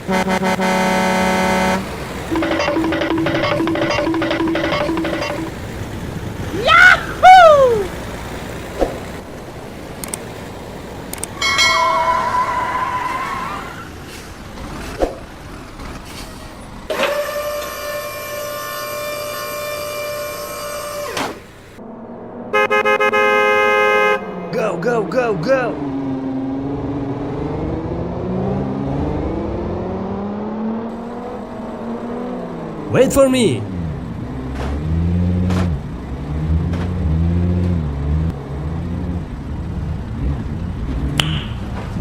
Go, go, go, go! Wait for me!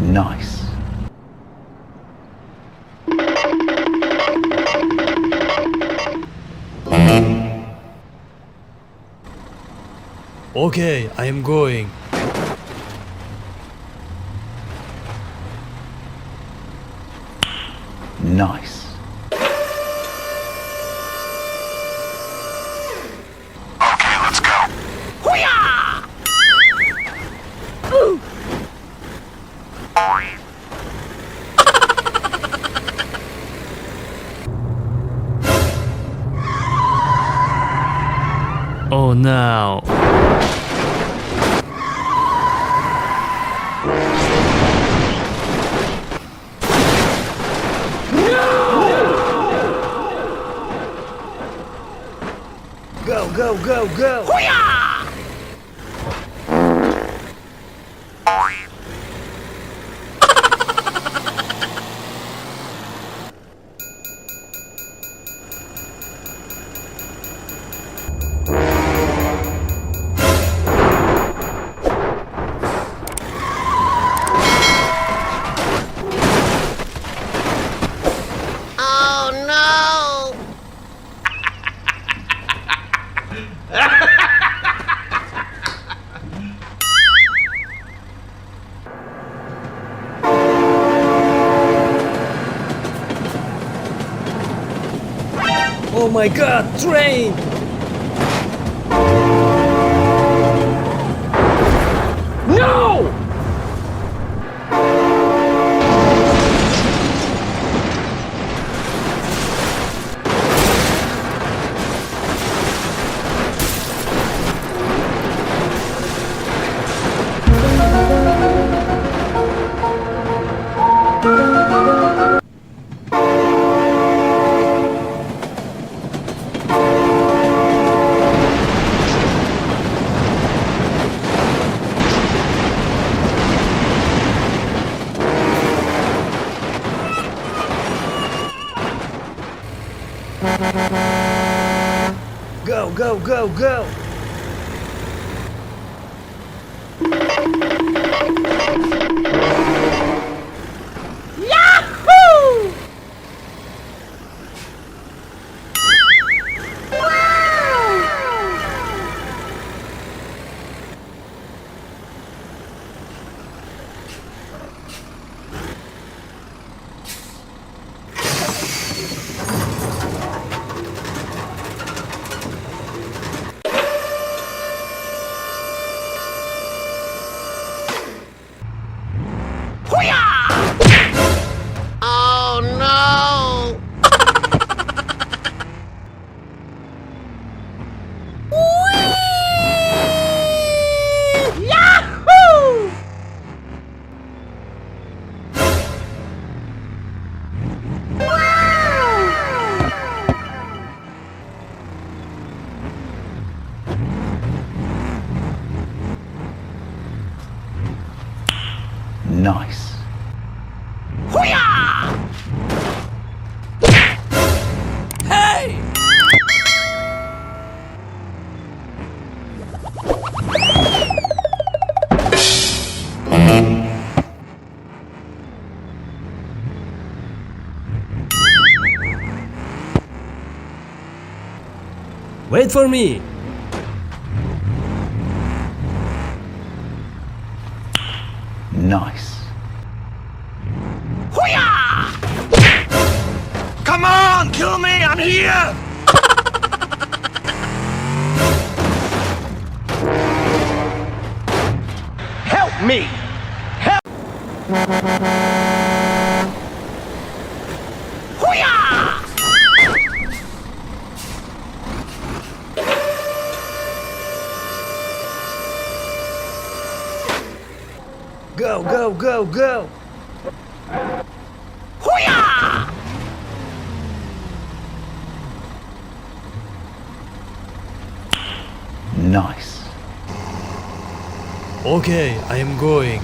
Nice. Okay, I am going. Nice. Okay, let's go. Oh no. Go, go, go, go! Oh my god, train! No! Go, go, go, go! Nice. Hey! Wait for me! Nice. Come on, kill me, I'm here! Help me! go, go! Hoo-yah! Nice. Okay, I am going.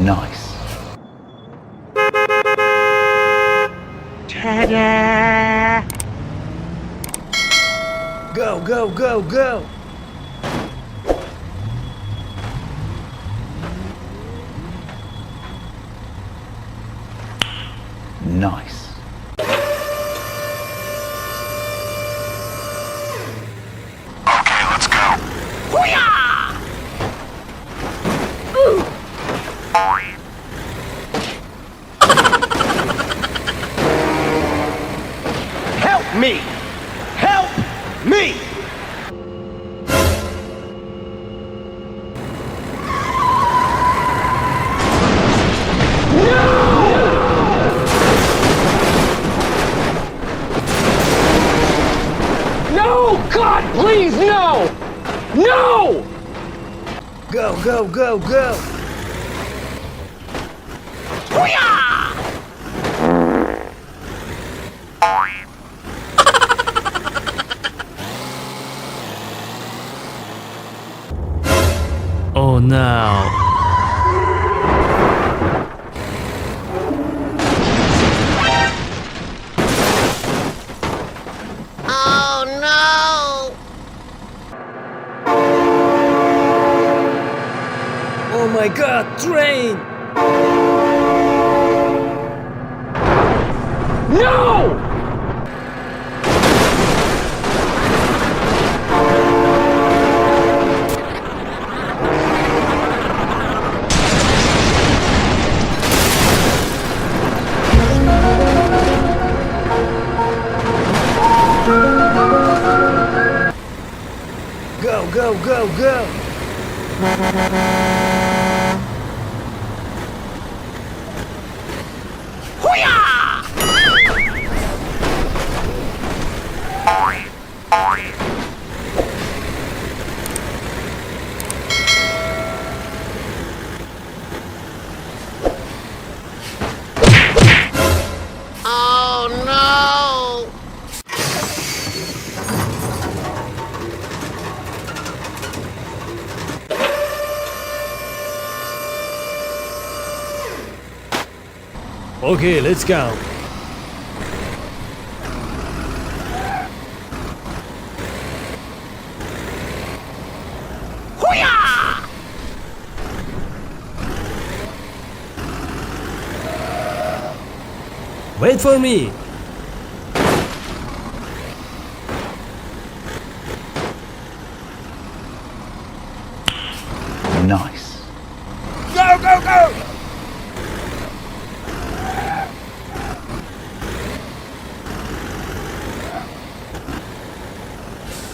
Nice. Ta-da! Go, go, go, go! Nice. Okay, let's go. Hoo-yah! Help me! Help me! No! God, please, no! No! Go, go, go, go! Hoo-yah! Oh no! Oh no! Oh my god, train! No! Go, go, go, go! Hoo-yah! Oh no! Okay, let's go. Hoo-yah! Wait for me! Nice. Go, go, go!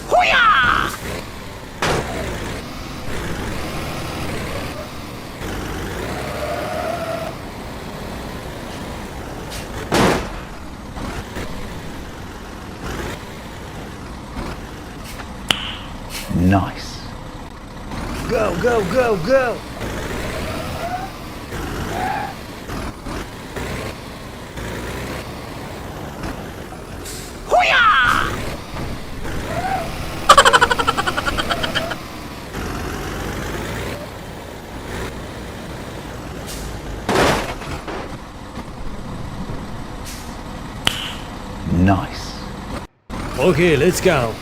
Hoo-yah! Nice. Go, go, go, go! Hoo-yah! Nice. Okay, let's go.